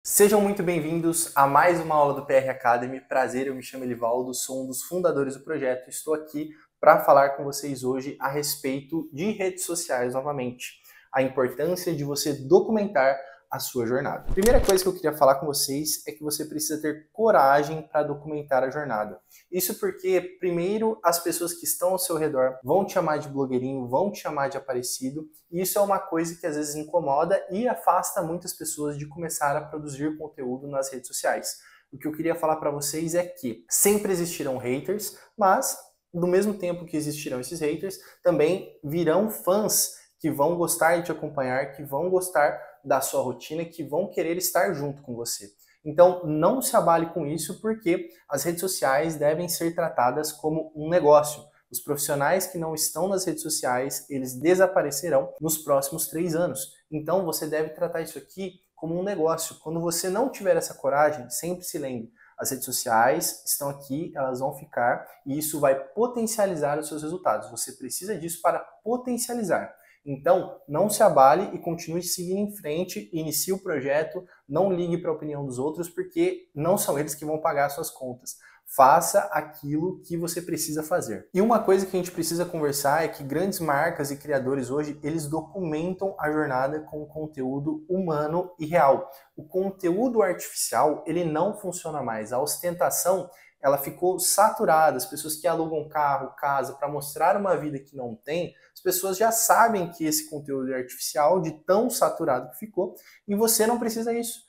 Sejam muito bem-vindos a mais uma aula do PR Academy. Prazer, eu me chamo Elivaldo, sou um dos fundadores do projeto. Estou aqui para falar com vocês hoje a respeito de redes sociais novamente. A importância de você documentar a sua jornada. A primeira coisa que eu queria falar com vocês é que você precisa ter coragem para documentar a jornada. Isso porque, primeiro, as pessoas que estão ao seu redor vão te chamar de blogueirinho, vão te chamar de aparecido, e isso é uma coisa que às vezes incomoda e afasta muitas pessoas de começar a produzir conteúdo nas redes sociais. O que eu queria falar para vocês é que sempre existirão haters, mas do mesmo tempo que existirão esses haters, também virão fãs que vão gostar de te acompanhar, que vão gostar da sua rotina, que vão querer estar junto com você. Então, não se abale com isso, porque as redes sociais devem ser tratadas como um negócio. Os profissionais que não estão nas redes sociais, eles desaparecerão nos próximos 3 anos. Então, você deve tratar isso aqui como um negócio. Quando você não tiver essa coragem, sempre se lembre, as redes sociais estão aqui, elas vão ficar, e isso vai potencializar os seus resultados. Você precisa disso para potencializar. Então, não se abale e continue seguindo em frente, inicie o projeto, não ligue para a opinião dos outros, porque não são eles que vão pagar as suas contas. Faça aquilo que você precisa fazer. E uma coisa que a gente precisa conversar é que grandes marcas e criadores hoje, eles documentam a jornada com conteúdo humano e real. O conteúdo artificial, ele não funciona mais. A ostentação, ela ficou saturada. As pessoas que alugam carro, casa, para mostrar uma vida que não tem, as pessoas já sabem que esse conteúdo é artificial, de tão saturado que ficou, e você não precisa disso.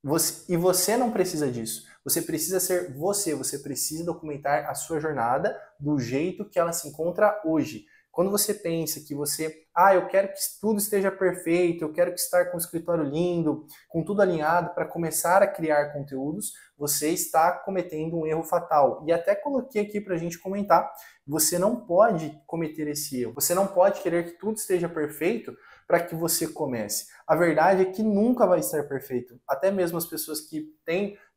Você não precisa disso. Você precisa ser você, você precisa documentar a sua jornada do jeito que ela se encontra hoje. Quando você pensa que eu quero que tudo esteja perfeito, eu quero que estar com o escritório lindo, com tudo alinhado para começar a criar conteúdos, você está cometendo um erro fatal. E até coloquei aqui para a gente comentar, você não pode cometer esse erro. Você não pode querer que tudo esteja perfeito para que você comece. A verdade é que nunca vai estar perfeito. Até mesmo as pessoas que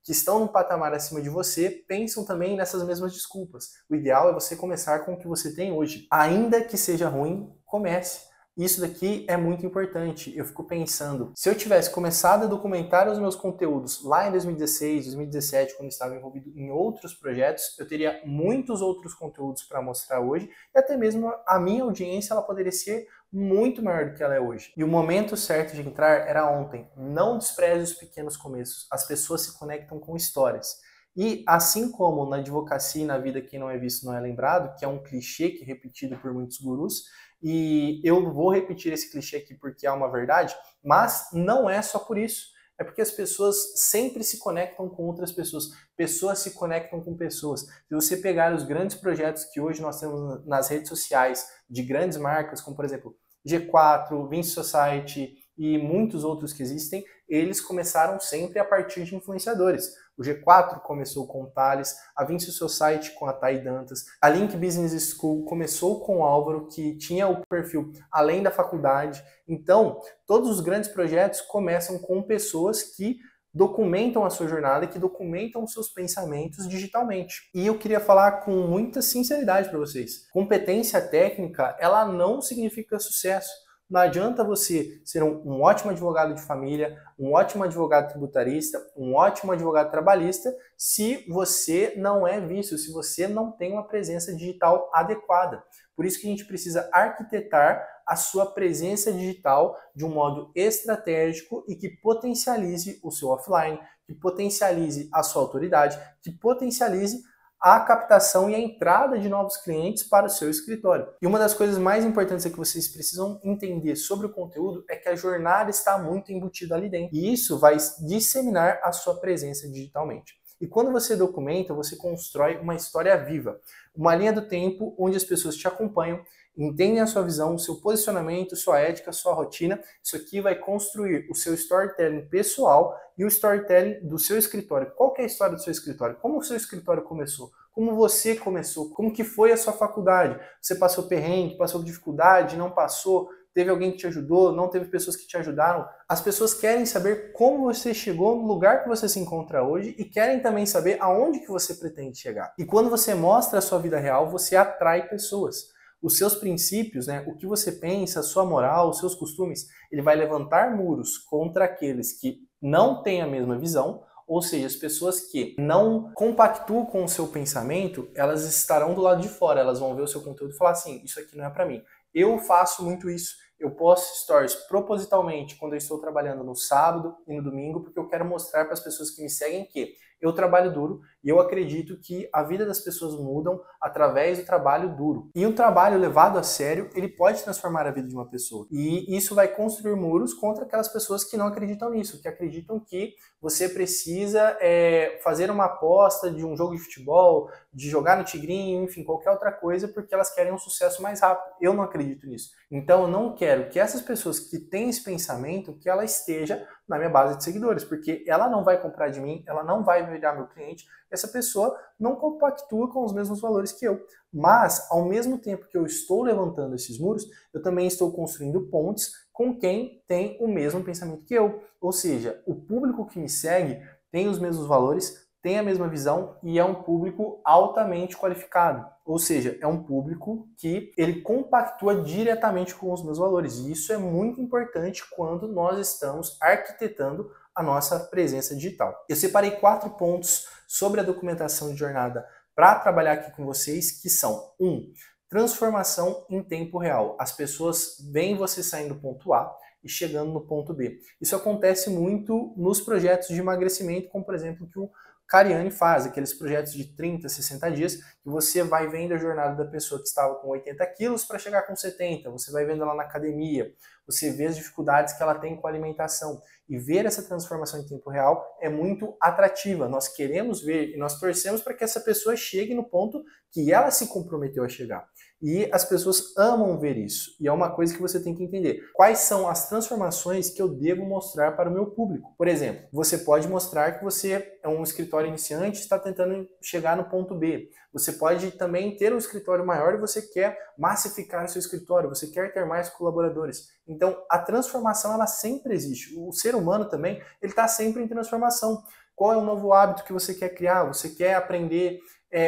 estão num patamar acima de você, pensam também nessas mesmas desculpas. O ideal é você começar com o que você tem hoje. Ainda que seja ruim, comece. Isso daqui é muito importante. Eu fico pensando, se eu tivesse começado a documentar os meus conteúdos lá em 2016, 2017, quando eu estava envolvido em outros projetos, eu teria muitos outros conteúdos para mostrar hoje, e até mesmo a minha audiência ela poderia ser muito maior do que ela é hoje. E o momento certo de entrar era ontem. Não despreze os pequenos começos. As pessoas se conectam com histórias. E assim como na advocacia e na vida quem não é visto não é lembrado, que é um clichê que é repetido por muitos gurus, e eu vou repetir esse clichê aqui porque é uma verdade, mas não é só por isso. É porque as pessoas sempre se conectam com outras pessoas. Pessoas se conectam com pessoas. Se você pegar os grandes projetos que hoje nós temos nas redes sociais, de grandes marcas, como por exemplo G4, Vinci Society e muitos outros que existem, eles começaram sempre a partir de influenciadores. O G4 começou com o Thales, a Vinci Society com a Thay Dantas, a Link Business School começou com o Álvaro, que tinha o perfil além da faculdade. Então, todos os grandes projetos começam com pessoas que documentam a sua jornada, que documentam os seus pensamentos digitalmente. E eu queria falar com muita sinceridade para vocês. Competência técnica, ela não significa sucesso. Não adianta você ser um ótimo advogado de família, um ótimo advogado tributarista, um ótimo advogado trabalhista, se você não é visto, se você não tem uma presença digital adequada. Por isso que a gente precisa arquitetar a sua presença digital de um modo estratégico e que potencialize o seu offline, que potencialize a sua autoridade, que potencialize a captação e a entrada de novos clientes para o seu escritório. E uma das coisas mais importantes é que vocês precisam entender sobre o conteúdo é que a jornada está muito embutida ali dentro. E isso vai disseminar a sua presença digitalmente. E quando você documenta, você constrói uma história viva, uma linha do tempo onde as pessoas te acompanham, entendem a sua visão, o seu posicionamento, sua ética, sua rotina. Isso aqui vai construir o seu storytelling pessoal e o storytelling do seu escritório. Qual que é a história do seu escritório? Como o seu escritório começou? Como você começou? Como que foi a sua faculdade? Você passou perrengue, passou dificuldade, não passou? Teve alguém que te ajudou? Não teve pessoas que te ajudaram? As pessoas querem saber como você chegou no lugar que você se encontra hoje e querem também saber aonde que você pretende chegar. E quando você mostra a sua vida real, você atrai pessoas. Os seus princípios, né, o que você pensa, a sua moral, os seus costumes, ele vai levantar muros contra aqueles que não têm a mesma visão, ou seja, as pessoas que não compactuam com o seu pensamento, elas estarão do lado de fora, elas vão ver o seu conteúdo e falar assim, isso aqui não é para mim. Eu faço muito isso. Eu posto stories propositalmente quando eu estou trabalhando no sábado e no domingo, porque eu quero mostrar para as pessoas que me seguem que eu trabalho duro e eu acredito que a vida das pessoas mudam através do trabalho duro. E um trabalho levado a sério, ele pode transformar a vida de uma pessoa. E isso vai construir muros contra aquelas pessoas que não acreditam nisso, que acreditam que você precisa fazer uma aposta de um jogo de futebol, de jogar no tigrinho, enfim, qualquer outra coisa, porque elas querem um sucesso mais rápido. Eu não acredito nisso. Então eu não quero que essas pessoas que têm esse pensamento, que ela esteja na minha base de seguidores, porque ela não vai comprar de mim, ela não vai virar meu cliente, essa pessoa não compactua com os mesmos valores que eu. Mas, ao mesmo tempo que eu estou levantando esses muros, eu também estou construindo pontes com quem tem o mesmo pensamento que eu. Ou seja, o público que me segue tem os mesmos valores, tem a mesma visão e é um público altamente qualificado. Ou seja, é um público que ele compactua diretamente com os meus valores. E isso é muito importante quando nós estamos arquitetando a nossa presença digital. Eu separei 4 pontos sobre a documentação de jornada para trabalhar aqui com vocês, que são 1. Transformação em tempo real. As pessoas veem você saindo do ponto A e chegando no ponto B. Isso acontece muito nos projetos de emagrecimento, como por exemplo que o Cariani faz, aqueles projetos de 30, 60 dias, que você vai vendo a jornada da pessoa que estava com 80 quilos para chegar com 70, você vai vendo ela na academia, você vê as dificuldades que ela tem com a alimentação, e ver essa transformação em tempo real é muito atrativa. Nós queremos ver e nós torcemos para que essa pessoa chegue no ponto que ela se comprometeu a chegar. E as pessoas amam ver isso. E é uma coisa que você tem que entender. Quais são as transformações que eu devo mostrar para o meu público? Por exemplo, você pode mostrar que você é um escritório iniciante e está tentando chegar no ponto B. Você pode também ter um escritório maior e você quer massificar o seu escritório, você quer ter mais colaboradores. Então, a transformação, ela sempre existe. O ser humano também, ele está sempre em transformação. Qual é o novo hábito que você quer criar? Você quer aprender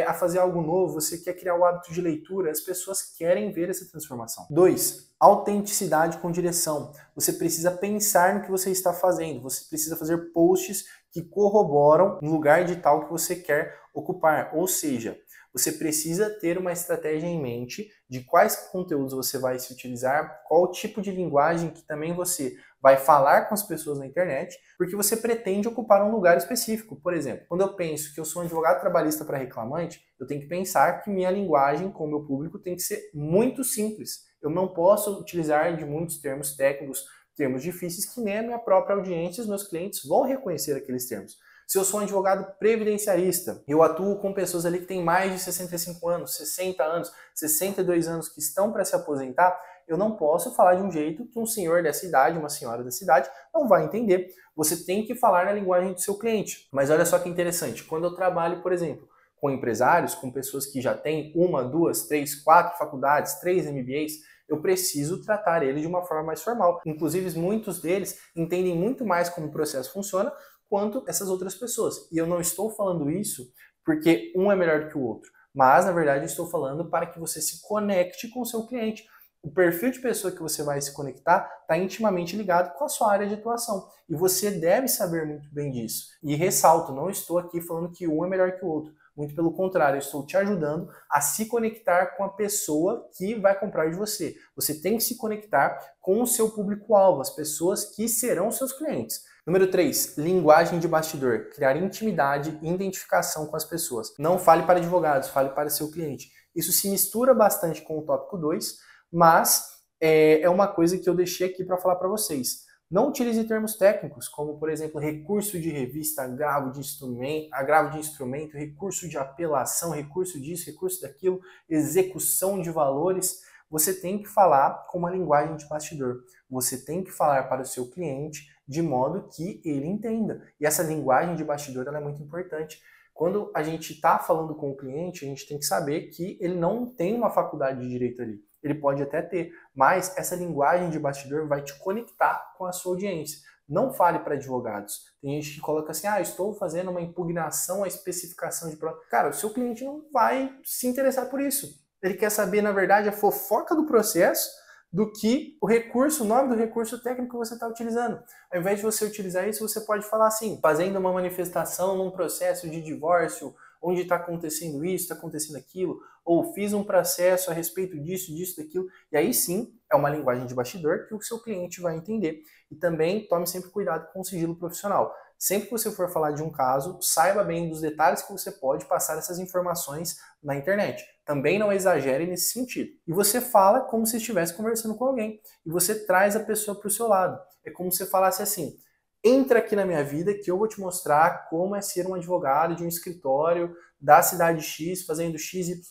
a fazer algo novo, você quer criar o hábito de leitura, as pessoas querem ver essa transformação. 2. Autenticidade com direção. Você precisa pensar no que você está fazendo, você precisa fazer posts que corroboram no lugar de tal que você quer ocupar, ou seja, você precisa ter uma estratégia em mente de quais conteúdos você vai se utilizar, qual tipo de linguagem que também você vai falar com as pessoas na internet, porque você pretende ocupar um lugar específico. Por exemplo, quando eu penso que eu sou um advogado trabalhista para reclamante, eu tenho que pensar que minha linguagem com o meu público tem que ser muito simples. Eu não posso utilizar de muitos termos técnicos, termos difíceis, que nem a minha própria audiência e os meus clientes vão reconhecer aqueles termos. Se eu sou um advogado previdenciarista, eu atuo com pessoas ali que têm mais de 65 anos, 60 anos, 62 anos, que estão para se aposentar, eu não posso falar de um jeito que um senhor dessa idade, uma senhora dessa idade, não vai entender. Você tem que falar na linguagem do seu cliente. Mas olha só que interessante, quando eu trabalho, por exemplo, com empresários, com pessoas que já têm 1, 2, 3, 4 faculdades, 3 MBAs, eu preciso tratar ele de uma forma mais formal. Inclusive, muitos deles entendem muito mais como o processo funciona quanto essas outras pessoas. E eu não estou falando isso porque um é melhor que o outro, mas, na verdade, eu estou falando para que você se conecte com o seu cliente. O perfil de pessoa que você vai se conectar está intimamente ligado com a sua área de atuação. E você deve saber muito bem disso. E ressalto, não estou aqui falando que um é melhor que o outro. Muito pelo contrário, eu estou te ajudando a se conectar com a pessoa que vai comprar de você. Você tem que se conectar com o seu público-alvo, as pessoas que serão seus clientes. Número 3, linguagem de bastidor. Criar intimidade e identificação com as pessoas. Não fale para advogados, fale para seu cliente. Isso se mistura bastante com o tópico 2, mas é uma coisa que eu deixei aqui para falar para vocês. Não utilize termos técnicos, como, por exemplo, recurso de revista, agravo de instrumento, recurso de apelação, recurso disso, recurso daquilo, execução de valores. Você tem que falar com uma linguagem de bastidor. Você tem que falar para o seu cliente de modo que ele entenda. E essa linguagem de bastidor ela é muito importante. Quando a gente está falando com o cliente, a gente tem que saber que ele não tem uma faculdade de direito ali. Ele pode até ter, mas essa linguagem de bastidor vai te conectar com a sua audiência. Não fale para advogados. Tem gente que coloca assim, estou fazendo uma impugnação à especificação de prova. Cara, o seu cliente não vai se interessar por isso. Ele quer saber, na verdade, a fofoca do processo do que o recurso, o nome do recurso técnico que você está utilizando. Ao invés de você utilizar isso, você pode falar assim, fazendo uma manifestação num processo de divórcio, onde está acontecendo isso, está acontecendo aquilo, ou fiz um processo a respeito disso, daquilo, e aí sim é uma linguagem de bastidor que o seu cliente vai entender. E também tome sempre cuidado com o sigilo profissional. Sempre que você for falar de um caso, saiba bem dos detalhes que você pode passar essas informações na internet. Também não exagere nesse sentido. E você fala como se estivesse conversando com alguém. E você traz a pessoa para o seu lado. É como se você falasse assim, entra aqui na minha vida que eu vou te mostrar como é ser um advogado de um escritório da cidade X, fazendo XYZ.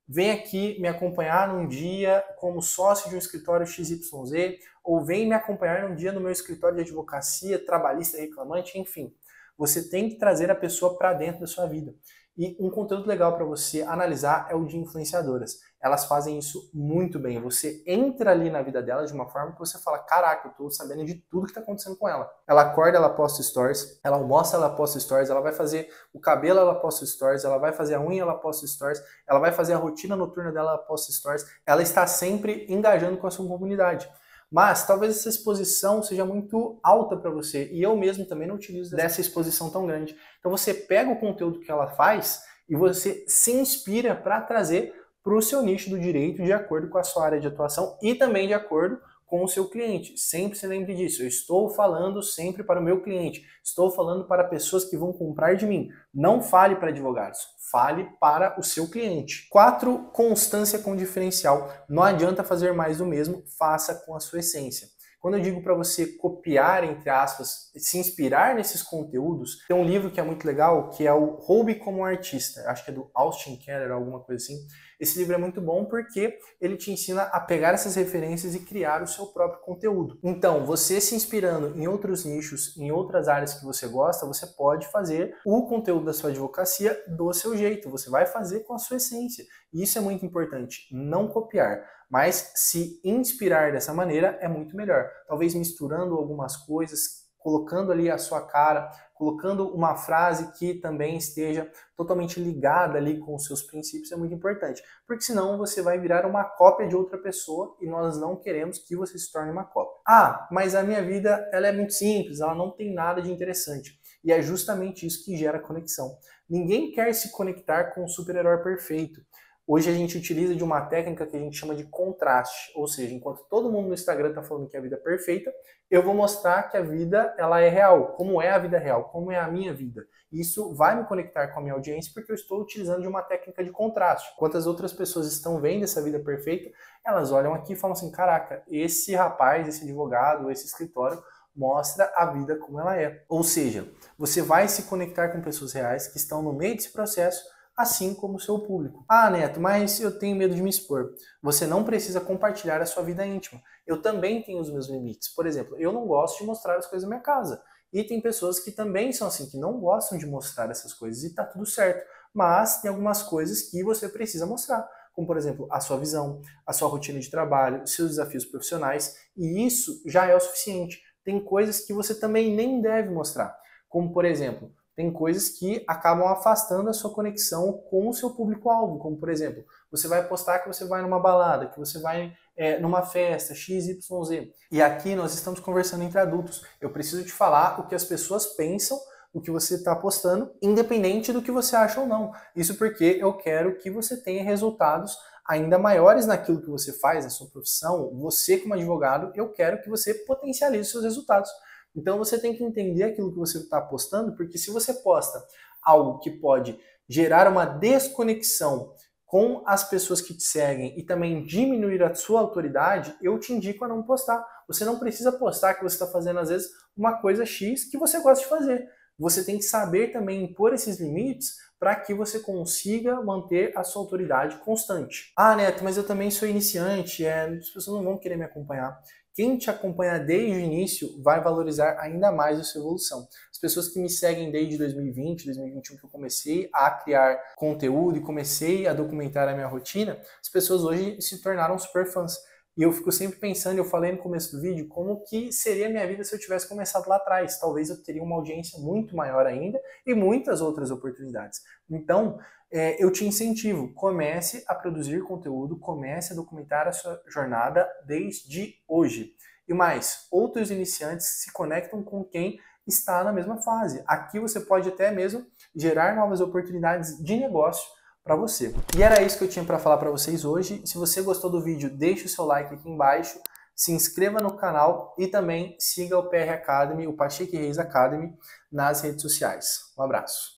Vem aqui me acompanhar num dia como sócio de um escritório XYZ, ou vem me acompanhar num dia no meu escritório de advocacia, trabalhista e reclamante, enfim. Você tem que trazer a pessoa para dentro da sua vida. E um conteúdo legal para você analisar é o de influenciadoras. Elas fazem isso muito bem. Você entra ali na vida dela de uma forma que você fala, caraca, eu tô sabendo de tudo que tá acontecendo com ela. Ela acorda, ela posta stories, ela almoça, ela posta stories, ela vai fazer o cabelo, ela posta stories, ela vai fazer a unha, ela posta stories, ela vai fazer a rotina noturna dela, ela posta stories. Ela está sempre engajando com a sua comunidade. Mas talvez essa exposição seja muito alta para você, e eu mesmo também não utilizo dessa exposição tão grande. Então você pega o conteúdo que ela faz e você se inspira para trazer para o seu nicho do direito de acordo com a sua área de atuação e também de acordo com o seu cliente. Sempre se lembre disso. Eu estou falando sempre para o meu cliente. Estou falando para pessoas que vão comprar de mim. Não fale para advogados. Fale para o seu cliente. 4, constância com diferencial. Não adianta fazer mais do mesmo, faça com a sua essência. Quando eu digo para você copiar, entre aspas, se inspirar nesses conteúdos, tem um livro que é muito legal, que é o Roube como Artista. Acho que é do Austin Keller, alguma coisa assim. Esse livro é muito bom porque ele te ensina a pegar essas referências e criar o seu próprio conteúdo. Então, você se inspirando em outros nichos, em outras áreas que você gosta, você pode fazer o conteúdo da sua advocacia do seu jeito. Você vai fazer com a sua essência. E isso é muito importante, não copiar. Mas se inspirar dessa maneira é muito melhor. Talvez misturando algumas coisas, colocando ali a sua cara, colocando uma frase que também esteja totalmente ligada ali com os seus princípios é muito importante. Porque senão você vai virar uma cópia de outra pessoa e nós não queremos que você se torne uma cópia. Ah, mas a minha vida ela é muito simples, ela não tem nada de interessante. E é justamente isso que gera conexão. Ninguém quer se conectar com um super-herói perfeito. Hoje a gente utiliza de uma técnica que a gente chama de contraste, ou seja, enquanto todo mundo no Instagram está falando que a vida é perfeita, eu vou mostrar que a vida ela é real, como é a vida real, como é a minha vida. Isso vai me conectar com a minha audiência porque eu estou utilizando de uma técnica de contraste. Enquanto as outras pessoas estão vendo essa vida perfeita, elas olham aqui e falam assim, caraca, esse rapaz, esse advogado, esse escritório mostra a vida como ela é. Ou seja, você vai se conectar com pessoas reais que estão no meio desse processo, assim como o seu público. Ah, Neto, mas eu tenho medo de me expor. Você não precisa compartilhar a sua vida íntima. Eu também tenho os meus limites. Por exemplo, eu não gosto de mostrar as coisas da minha casa. E tem pessoas que também são assim, que não gostam de mostrar essas coisas e tá tudo certo. Mas tem algumas coisas que você precisa mostrar. Como, por exemplo, a sua visão, a sua rotina de trabalho, os seus desafios profissionais. E isso já é o suficiente. Tem coisas que você também nem deve mostrar. Como, por exemplo, tem coisas que acabam afastando a sua conexão com o seu público-alvo, como por exemplo, você vai postar que você vai numa balada, que você vai numa festa, XYZ. E aqui nós estamos conversando entre adultos. Eu preciso te falar o que as pessoas pensam, o que você está postando, independente do que você acha ou não. Isso porque eu quero que você tenha resultados ainda maiores naquilo que você faz, na sua profissão. Você como advogado, eu quero que você potencialize os seus resultados. Então você tem que entender aquilo que você está postando, porque se você posta algo que pode gerar uma desconexão com as pessoas que te seguem e também diminuir a sua autoridade, eu te indico a não postar. Você não precisa postar que você está fazendo, às vezes, uma coisa X que você gosta de fazer. Você tem que saber também impor esses limites para que você consiga manter a sua autoridade constante. Ah, Neto, mas eu também sou iniciante, as pessoas não vão querer me acompanhar. Quem te acompanha desde o início vai valorizar ainda mais a sua evolução. As pessoas que me seguem desde 2020, 2021, que eu comecei a criar conteúdo e comecei a documentar a minha rotina, as pessoas hoje se tornaram super fãs. E eu fico sempre pensando, eu falei no começo do vídeo, como que seria a minha vida se eu tivesse começado lá atrás. Talvez eu teria uma audiência muito maior ainda e muitas outras oportunidades. Então, eu te incentivo, comece a produzir conteúdo, comece a documentar a sua jornada desde hoje. E mais, outros iniciantes se conectam com quem está na mesma fase. Aqui você pode até mesmo gerar novas oportunidades de negócio para você. E era isso que eu tinha para falar para vocês hoje. Se você gostou do vídeo, deixe o seu like aqui embaixo, se inscreva no canal e também siga o PR Academy, o Pacheco Reis Academy, nas redes sociais. Um abraço.